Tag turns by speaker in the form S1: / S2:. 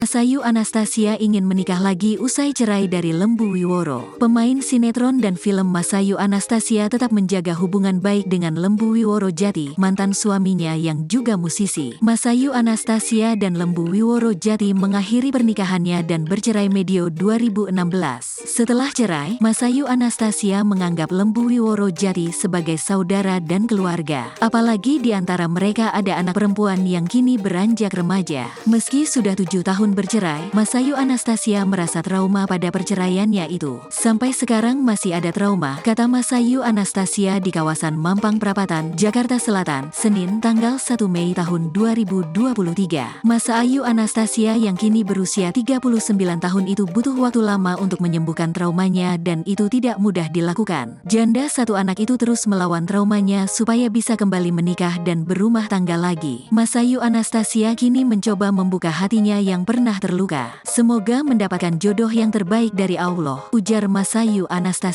S1: Masayu Anastasia ingin menikah lagi usai cerai dari Lembu Wiworo. Pemain sinetron dan film Masayu Anastasia tetap menjaga hubungan baik dengan Lembu Wiworo Jati, mantan suaminya yang juga musisi. Masayu Anastasia dan Lembu Wiworo Jati mengakhiri pernikahannya dan bercerai medio 2016. Setelah cerai, Masayu Anastasia menganggap Lembu Wiworo Jati sebagai saudara dan keluarga. Apalagi di antara mereka ada anak perempuan yang kini beranjak remaja. Meski sudah 7 tahun bercerai, Masayu Anastasia merasa trauma pada perceraiannya itu. Sampai sekarang masih ada trauma, kata Masayu Anastasia di kawasan Mampang Perapatan, Jakarta Selatan, Senin tanggal 1 Mei tahun 2023. Masayu Anastasia yang kini berusia 39 tahun itu butuh waktu lama untuk menyembuhkan traumanya dan itu tidak mudah dilakukan. Janda satu anak itu terus melawan traumanya supaya bisa kembali menikah dan berumah tangga lagi. Masayu Anastasia kini mencoba membuka hatinya yang pernah terluka. Semoga mendapatkan jodoh yang terbaik dari Allah, ujar Masayu Anastasia.